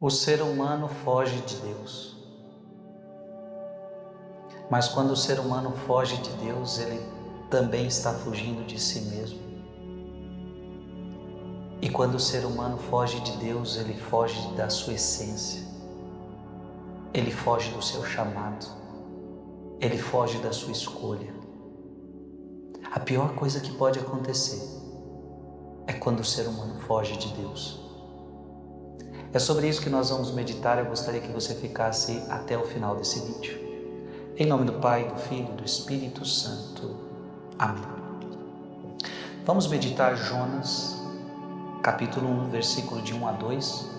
O ser humano foge de Deus. Mas quando o ser humano foge de Deus, ele também está fugindo de si mesmo. E quando o ser humano foge de Deus, ele foge da sua essência. Ele foge do seu chamado. Ele foge da sua escolha. A pior coisa que pode acontecer é quando o ser humano foge de Deus. É sobre isso que nós vamos meditar. Eu gostaria que você ficasse até o final desse vídeo. Em nome do Pai, do Filho e do Espírito Santo. Amém. Vamos meditar Jonas, capítulo 1, versículo de 1 a 2.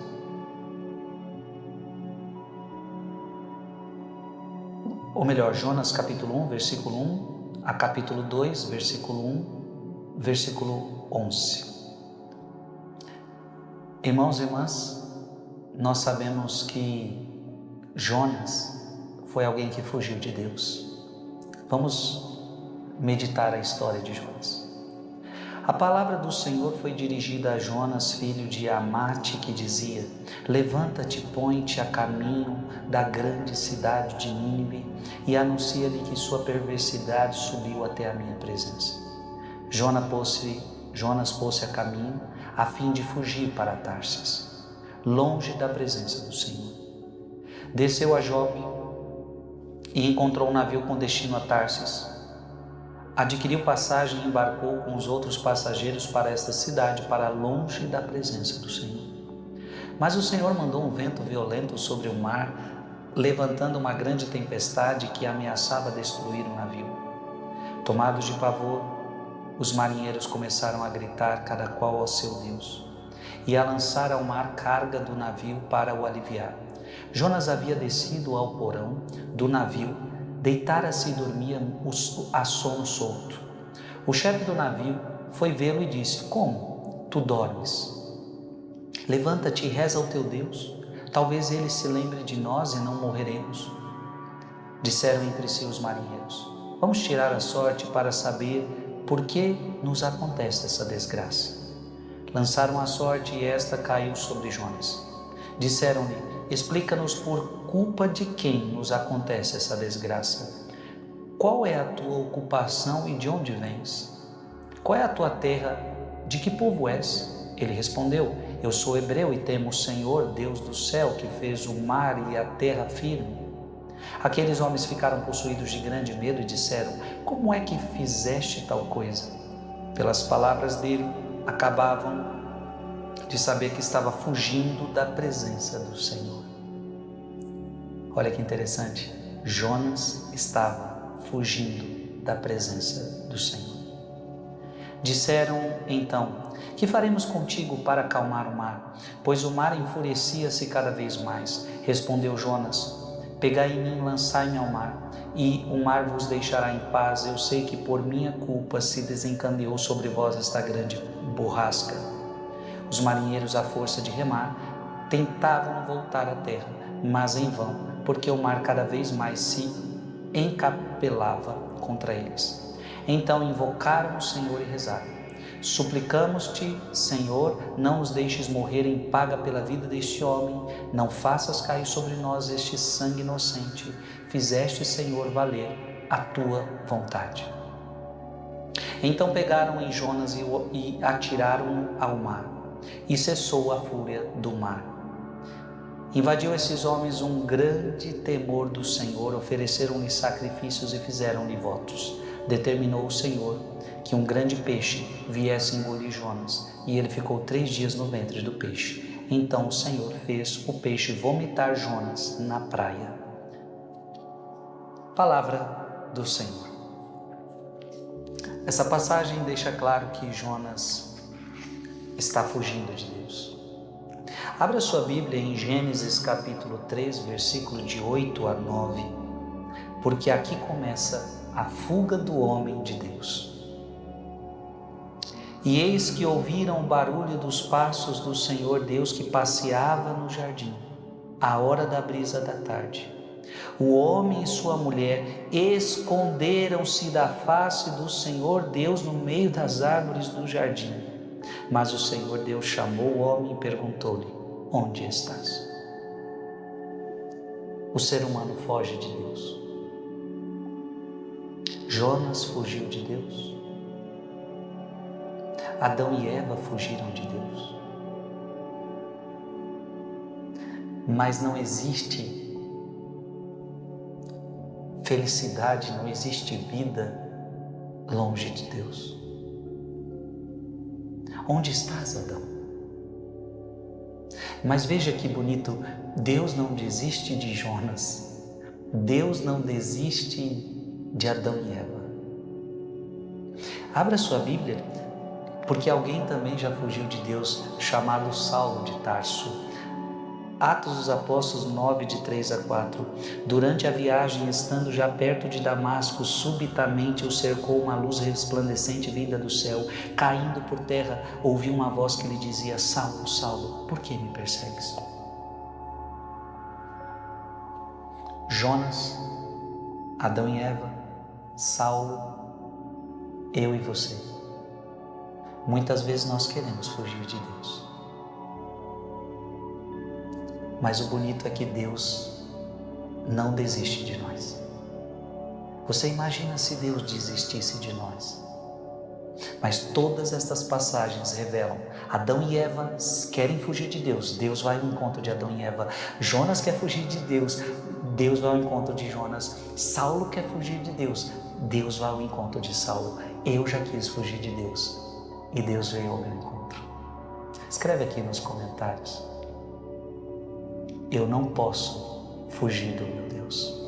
Ou melhor, Jonas capítulo 1, versículo 1 a capítulo 2, versículo 1, versículo 11. Irmãos e irmãs, nós sabemos que Jonas foi alguém que fugiu de Deus. Vamos meditar a história de Jonas. A palavra do Senhor foi dirigida a Jonas, filho de Amate, que dizia: levanta-te, põe-te a caminho da grande cidade de Nínive e anuncia-lhe que sua perversidade subiu até a minha presença. Jonas pôs-se a caminho a fim de fugir para Tarsis, longe da presença do Senhor. Desceu a Jope e encontrou um navio com destino a Tarsis. Adquiriu passagem e embarcou com os outros passageiros para esta cidade, para longe da presença do Senhor. Mas o Senhor mandou um vento violento sobre o mar, levantando uma grande tempestade que ameaçava destruir o navio. Tomados de pavor, os marinheiros começaram a gritar, cada qual ao seu Deus, e a lançar ao mar carga do navio para o aliviar. Jonas havia descido ao porão do navio, deitara-se e dormia a sono solto. O chefe do navio foi vê-lo e disse: como? Tu dormes? Levanta-te e reza ao teu Deus. Talvez ele se lembre de nós e não morreremos. Disseram entre si os marinheiros: vamos tirar a sorte para saber por que nos acontece essa desgraça. Lançaram a sorte e esta caiu sobre Jonas. Disseram-lhe: explica-nos por culpa de quem nos acontece essa desgraça. Qual é a tua ocupação e de onde vens? Qual é a tua terra? De que povo és? Ele respondeu: eu sou hebreu e temo o Senhor, Deus do céu, que fez o mar e a terra firme. Aqueles homens ficaram possuídos de grande medo e disseram: como é que fizeste tal coisa? Pelas palavras dele, acabavam de saber que estava fugindo da presença do Senhor. Olha que interessante, Jonas estava fugindo da presença do Senhor. Disseram então: que faremos contigo para acalmar o mar? Pois o mar enfurecia-se cada vez mais. Respondeu Jonas: pegai em mim, lançai-me ao mar, e o mar vos deixará em paz. Eu sei que por minha culpa se desencadeou sobre vós esta grande borrasca. Os marinheiros, à força de remar, tentavam voltar à terra, mas em vão, porque o mar cada vez mais se encapelava contra eles. Então invocaram o Senhor e rezaram: suplicamos-te, Senhor, não nos deixes morrer em paga pela vida deste homem, não faças cair sobre nós este sangue inocente. Fizeste, Senhor, valer a tua vontade. Então pegaram em Jonas e atiraram-no ao mar, e cessou a fúria do mar. Invadiu esses homens um grande temor do Senhor, ofereceram-lhe sacrifícios e fizeram-lhe votos. Determinou o Senhor que um grande peixe viesse engolir Jonas, e ele ficou 3 dias no ventre do peixe. Então o Senhor fez o peixe vomitar Jonas na praia. Palavra do Senhor. Essa passagem deixa claro que Jonas está fugindo de Deus. Abra sua Bíblia em Gênesis capítulo 3, versículo de 8 a 9, porque aqui começa a fuga do homem de Deus. E eis que ouviram o barulho dos passos do Senhor Deus que passeava no jardim, à hora da brisa da tarde. O homem e sua mulher esconderam-se da face do Senhor Deus no meio das árvores do jardim. Mas o Senhor Deus chamou o homem e perguntou-lhe: onde estás? O ser humano foge de Deus. Jonas fugiu de Deus. Adão e Eva fugiram de Deus. Mas não existe felicidade, não existe vida longe de Deus. Onde estás, Adão? Mas veja que bonito, Deus não desiste de Jonas. Deus não desiste de Adão e Eva. Abra sua Bíblia, porque alguém também já fugiu de Deus, chamado Saulo de Tarso. Atos dos Apóstolos 9, de 3 a 4. Durante a viagem, estando já perto de Damasco, subitamente o cercou uma luz resplandecente vinda do céu. Caindo por terra, ouviu uma voz que lhe dizia: Saulo, Saulo, por que me persegues? Jonas, Adão e Eva, Saulo, eu e você. Muitas vezes nós queremos fugir de Deus. Mas o bonito é que Deus não desiste de nós. Você imagina se Deus desistisse de nós? Mas todas estas passagens revelam: Adão e Eva querem fugir de Deus, Deus vai ao encontro de Adão e Eva. Jonas quer fugir de Deus, Deus vai ao encontro de Jonas. Saulo quer fugir de Deus, Deus vai ao encontro de Saulo. Eu já quis fugir de Deus e Deus veio ao meu encontro. Escreve aqui nos comentários: eu não posso fugir do meu Deus.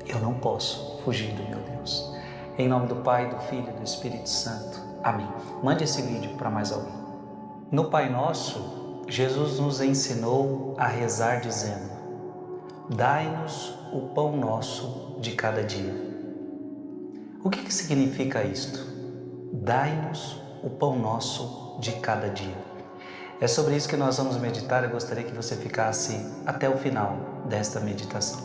Eu não posso fugir do meu Deus. Em nome do Pai, do Filho e do Espírito Santo. Amém. Mande esse vídeo para mais alguém. No Pai Nosso, Jesus nos ensinou a rezar dizendo: dai-nos o pão nosso de cada dia. O que significa isto? Dai-nos o pão nosso de cada dia. É sobre isso que nós vamos meditar. Eu gostaria que você ficasse até o final desta meditação.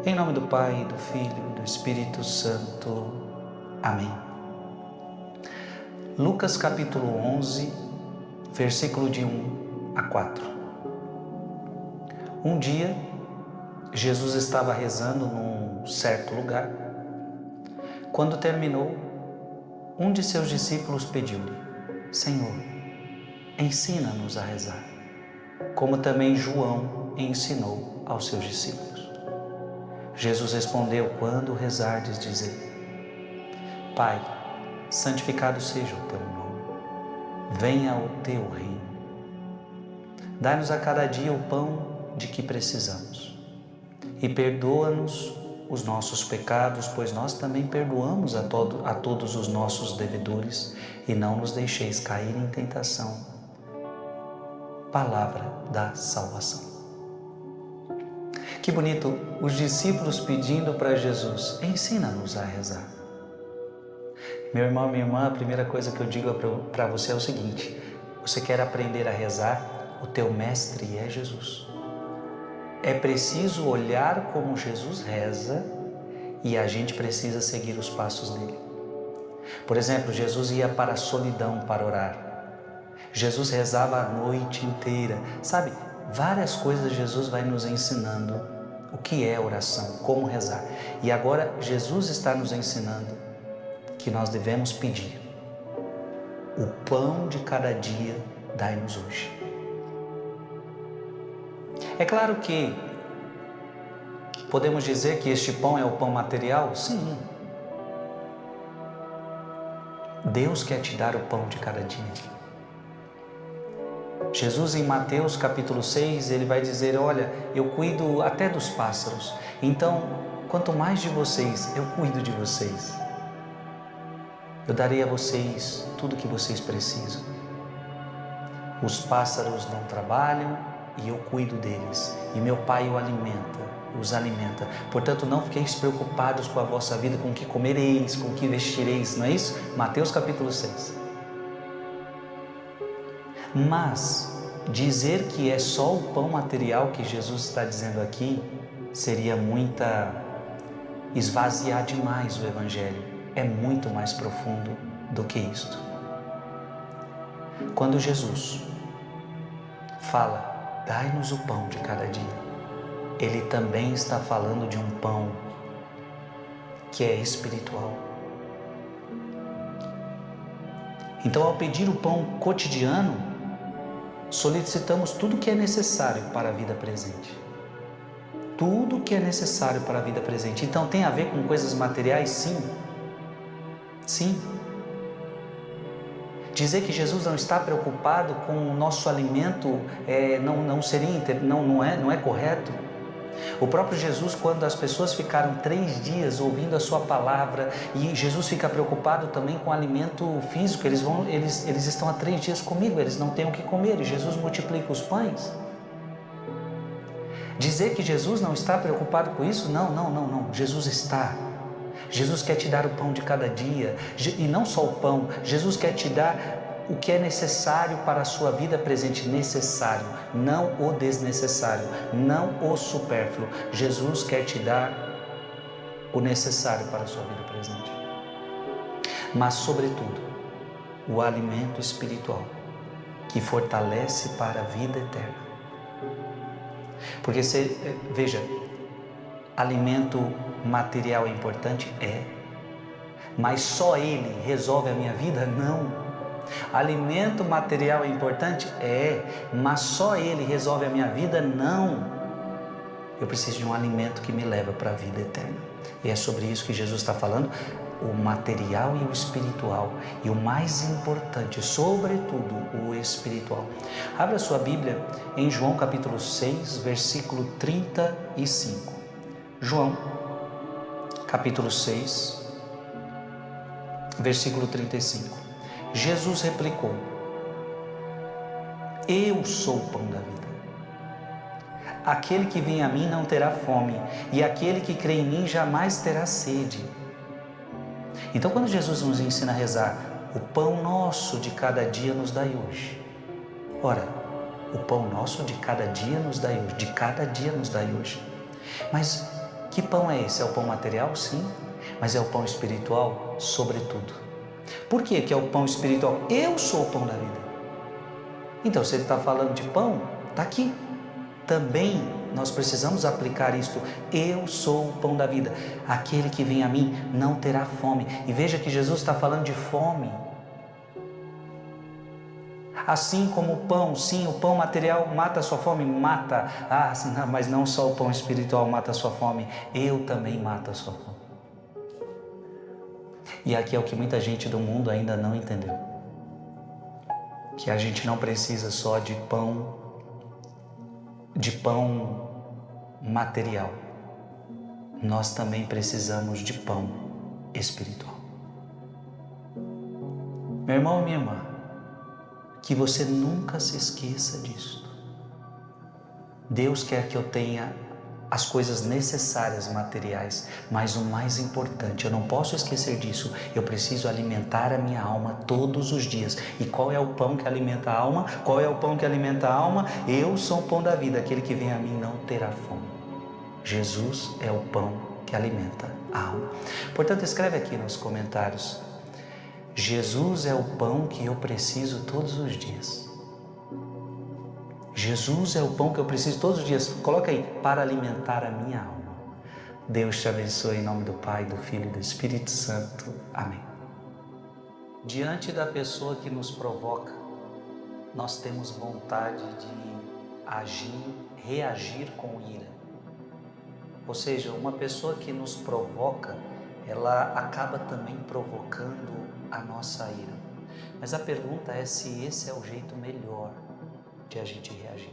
Em nome do Pai, do Filho e do Espírito Santo. Amém. Lucas capítulo 11, versículo de 1 a 4. Um dia, Jesus estava rezando num certo lugar. Quando terminou, um de seus discípulos pediu-lhe: Senhor, ensina-nos a rezar, como também João ensinou aos seus discípulos. Jesus respondeu: quando rezardes, dizei: Pai, santificado seja o teu nome, venha o teu reino. Dai-nos a cada dia o pão de que precisamos e perdoa-nos os nossos pecados, pois nós também perdoamos a todos os nossos devedores, e não nos deixeis cair em tentação. Palavra da salvação. Que bonito, os discípulos pedindo para Jesus: ensina-nos a rezar. Meu irmão, minha irmã, a primeira coisa que eu digo para você é o seguinte: você quer aprender a rezar? O teu mestre é Jesus. É preciso olhar como Jesus reza e a gente precisa seguir os passos dele. Por exemplo, Jesus ia para a solidão para orar. Jesus rezava a noite inteira. Sabe, várias coisas Jesus vai nos ensinando o que é oração, como rezar. E agora Jesus está nos ensinando que nós devemos pedir: o pão de cada dia dai-nos hoje. É claro que podemos dizer que este pão é o pão material? Sim. Deus quer te dar o pão de cada dia. Jesus, em Mateus capítulo 6, ele vai dizer: olha, eu cuido até dos pássaros. Então, quanto mais de vocês, eu cuido de vocês. Eu darei a vocês tudo o que vocês precisam. Os pássaros não trabalham e eu cuido deles. E meu Pai os alimenta. Portanto, não fiqueis preocupados com a vossa vida, com o que comereis, com o que vestireis. Não é isso? Mateus capítulo 6. Mas dizer que é só o pão material que Jesus está dizendo aqui seria esvaziar demais o Evangelho. É muito mais profundo do que isto. Quando Jesus fala: dai-nos o pão de cada dia, Ele também está falando de um pão que é espiritual. Então, ao pedir o pão cotidiano, solicitamos tudo que é necessário para a vida presente. Tudo que é necessário para a vida presente. Então, tem a ver com coisas materiais? Sim. Sim. Dizer que Jesus não está preocupado com o nosso alimento não é correto. O próprio Jesus, quando as pessoas ficaram 3 dias ouvindo a sua palavra, e Jesus fica preocupado também com o alimento físico, eles estão há 3 dias comigo, eles não têm o que comer, e Jesus multiplica os pães. Dizer que Jesus não está preocupado com isso? Não. Jesus está. Jesus quer te dar o pão de cada dia, e não só o pão, Jesus quer te dar o que é necessário para a sua vida presente, necessário, não o desnecessário, não o supérfluo. Jesus quer te dar o necessário para a sua vida presente. Mas, sobretudo, o alimento espiritual que fortalece para a vida eterna. Porque, veja, alimento material é importante? É. Mas só ele resolve a minha vida? Não. Alimento material é importante? É. Mas só ele resolve a minha vida? Não. Eu preciso de um alimento que me leva para a vida eterna. E é sobre isso que Jesus está falando, o material e o espiritual. E o mais importante, sobretudo, o espiritual. Abra sua Bíblia em João capítulo 6, versículo 35. João, capítulo 6, versículo 35. Jesus replicou: eu sou o pão da vida. Aquele que vem a mim não terá fome, e aquele que crê em mim jamais terá sede. Então, quando Jesus nos ensina a rezar, o pão nosso de cada dia nos dai hoje. Ora, o pão nosso de cada dia nos dai hoje, de cada dia nos dai hoje. Mas que pão é esse? É o pão material? Sim, mas é o pão espiritual, sobretudo. Por que é o pão espiritual? Eu sou o pão da vida. Então, se ele está falando de pão, está aqui. Também nós precisamos aplicar isto. Eu sou o pão da vida. Aquele que vem a mim não terá fome. E veja que Jesus está falando de fome. Assim como o pão, sim, o pão material mata a sua fome, mata. Mas não só o pão espiritual mata a sua fome, eu também mato a sua fome. E aqui é o que muita gente do mundo ainda não entendeu. Que a gente não precisa só de pão material. Nós também precisamos de pão espiritual. Meu irmão e minha irmã, que você nunca se esqueça disso. Deus quer que eu tenha as coisas necessárias materiais, mas o mais importante, eu não posso esquecer disso, eu preciso alimentar a minha alma todos os dias. E qual é o pão que alimenta a alma? Qual é o pão que alimenta a alma? Eu sou o pão da vida, aquele que vem a mim não terá fome. Jesus é o pão que alimenta a alma. Portanto, escreve aqui nos comentários: Jesus é o pão que eu preciso todos os dias. Jesus é o pão que eu preciso todos os dias. Coloca aí, para alimentar a minha alma. Deus te abençoe em nome do Pai, do Filho e do Espírito Santo. Amém. Diante da pessoa que nos provoca, nós temos vontade de reagir com ira. Ou seja, uma pessoa que nos provoca, ela acaba também provocando a nossa ira. Mas a pergunta é se esse é o jeito melhor de a gente reagir.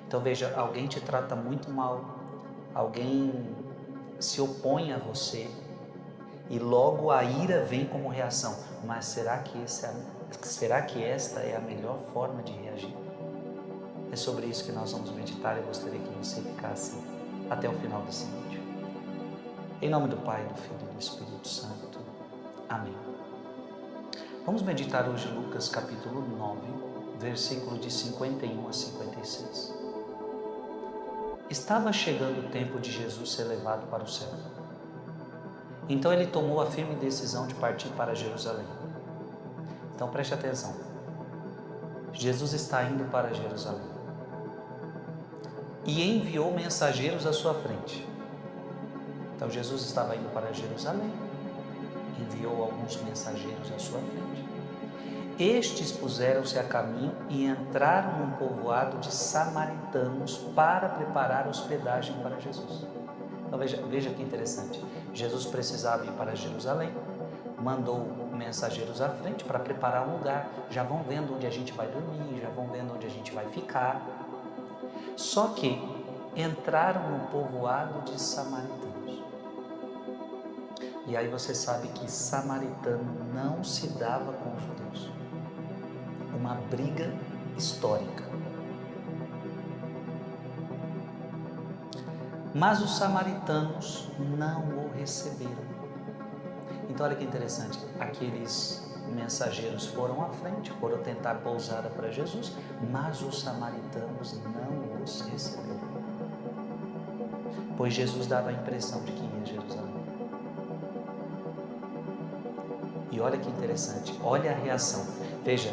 Então veja, alguém te trata muito mal, alguém se opõe a você e logo a ira vem como reação. Mas será que esta é a melhor forma de reagir? É sobre isso que nós vamos meditar. Eu gostaria que você ficasse até o final desse vídeo. Em nome do Pai, do Filho e do Espírito Santo. Amém. Vamos meditar hoje Lucas capítulo 9, versículo de 51 a 56. Estava chegando o tempo de Jesus ser levado para o céu. Então ele tomou a firme decisão de partir para Jerusalém. Então preste atenção. Jesus está indo para Jerusalém. e enviou mensageiros à sua frente. Então Jesus estava indo para Jerusalém, enviou alguns mensageiros à sua frente. Estes puseram-se a caminho e entraram num povoado de samaritanos para preparar hospedagem para Jesus. Então veja que interessante. Jesus precisava ir para Jerusalém, mandou mensageiros à frente para preparar um lugar. Já vão vendo onde a gente vai dormir, já vão vendo onde a gente vai ficar. Só que entraram no povoado de samaritanos. E aí você sabe que samaritano não se dava com os judeus. Uma briga histórica. Mas os samaritanos não o receberam. Então olha que interessante, aqueles mensageiros foram à frente, foram tentar pousada para Jesus, mas os samaritanos não os receberam. Pois Jesus dava a impressão de que ia a Jerusalém. E olha que interessante, olha a reação. Veja,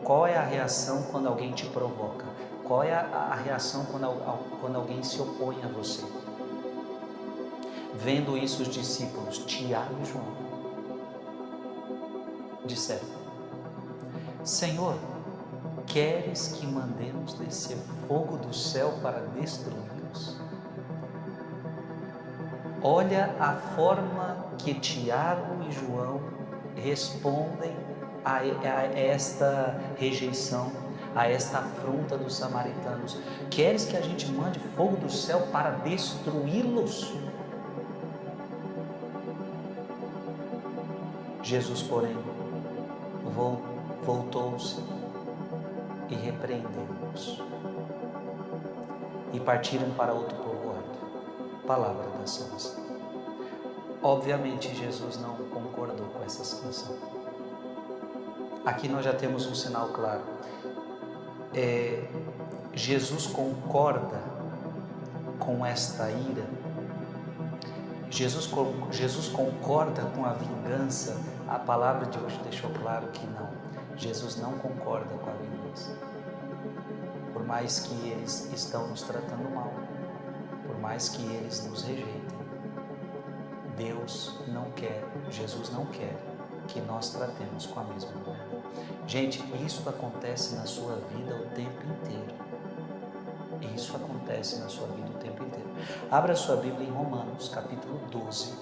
qual é a reação quando alguém te provoca? Qual é a reação quando alguém se opõe a você? Vendo isso, os discípulos, Tiago e João, disseram: Senhor, queres que mandemos descer fogo do céu para destruí-los? Olha a forma que Tiago e João respondem a esta rejeição, a esta afronta dos samaritanos. Queres que a gente mande fogo do céu para destruí-los? Jesus, porém, voltou-se e repreendeu-os. E partiram para outro povoado. Palavra da salvação. Obviamente, Jesus não concordou com essa situação. Aqui nós já temos um sinal claro. Jesus concorda com esta ira. Jesus concorda com a vingança. A palavra de hoje deixou claro que não. Jesus não concorda com a vingança. Por mais que eles estão nos tratando mal, por mais que eles nos rejeitem, Deus não quer, Jesus não quer que nós tratemos com a mesma moeda. Gente, isso acontece na sua vida o tempo inteiro. Isso acontece na sua vida o tempo inteiro. Abra sua Bíblia em Romanos, capítulo 12,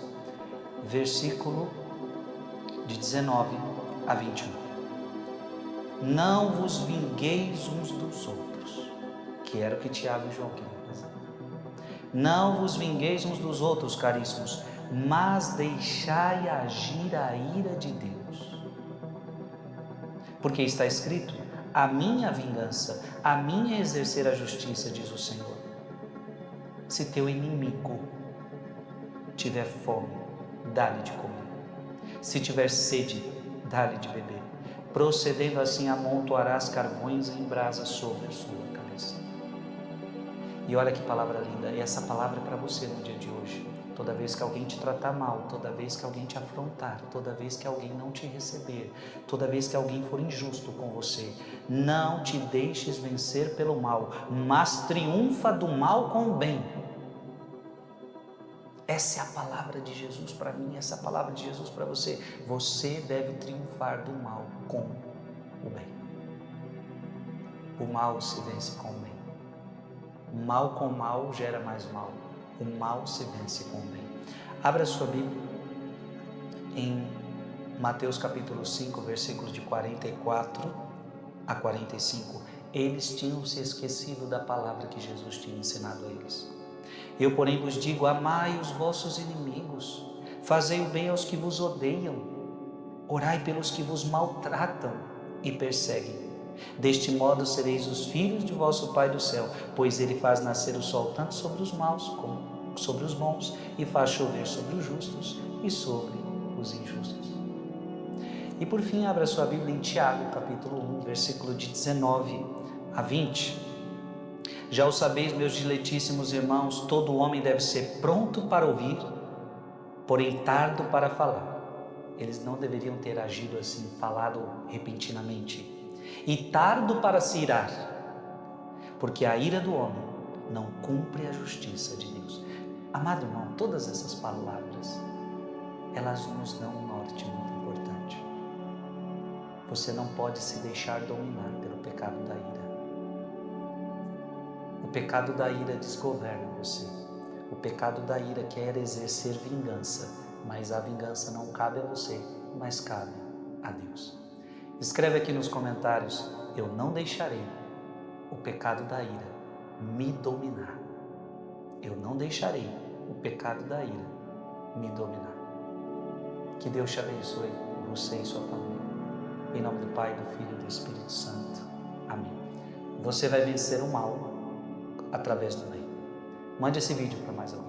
versículo de 19 a 21. Não vos vingueis uns dos outros, que era o que Tiago e João queriam fazer. Não vos vingueis uns dos outros, caríssimos, mas deixai agir a ira de Deus. Porque está escrito: a minha vingança, a minha exercer a justiça, diz o Senhor. Se teu inimigo tiver fome, dá-lhe de comer. Se tiver sede, dá-lhe de beber. Procedendo assim, amontoarás carvões em brasa sobre a sua cabeça. E olha que palavra linda, e essa palavra é para você no dia de hoje. Toda vez que alguém te tratar mal, toda vez que alguém te afrontar, toda vez que alguém não te receber, toda vez que alguém for injusto com você, não te deixes vencer pelo mal, mas triunfa do mal com o bem. Essa é a palavra de Jesus para mim, essa é a palavra de Jesus para você. Você deve triunfar do mal com o bem. O mal se vence com o bem. Mal com mal gera mais mal. O mal se vence com o bem. Abra sua Bíblia em Mateus capítulo 5, versículos de 44 a 45. Eles tinham se esquecido da palavra que Jesus tinha ensinado a eles. Eu, porém, vos digo: amai os vossos inimigos, fazei o bem aos que vos odeiam, orai pelos que vos maltratam e perseguem. Deste modo sereis os filhos de vosso Pai do céu, pois Ele faz nascer o sol tanto sobre os maus como sobre os bons, e faz chover sobre os justos e sobre os injustos. E por fim, abra sua Bíblia em Tiago, capítulo 1, versículo de 19 a 20. Já o sabeis, meus diletíssimos irmãos, todo homem deve ser pronto para ouvir, porém tardo para falar. Eles não deveriam ter agido assim, falado repentinamente. E tardo para se irar, porque a ira do homem não cumpre a justiça de Deus. Amado irmão, todas essas palavras, elas nos dão um norte muito importante. Você não pode se deixar dominar pelo pecado da ira. O pecado da ira desgoverna você. O pecado da ira quer exercer vingança, mas a vingança não cabe a você, mas cabe a Deus. Escreve aqui nos comentários: eu não deixarei o pecado da ira me dominar. Eu não deixarei o pecado da ira me dominar. Que Deus te abençoe, você e sua família. Em nome do Pai, do Filho e do Espírito Santo. Amém. Você vai vencer o mal através do bem. Mande esse vídeo para mais alguém.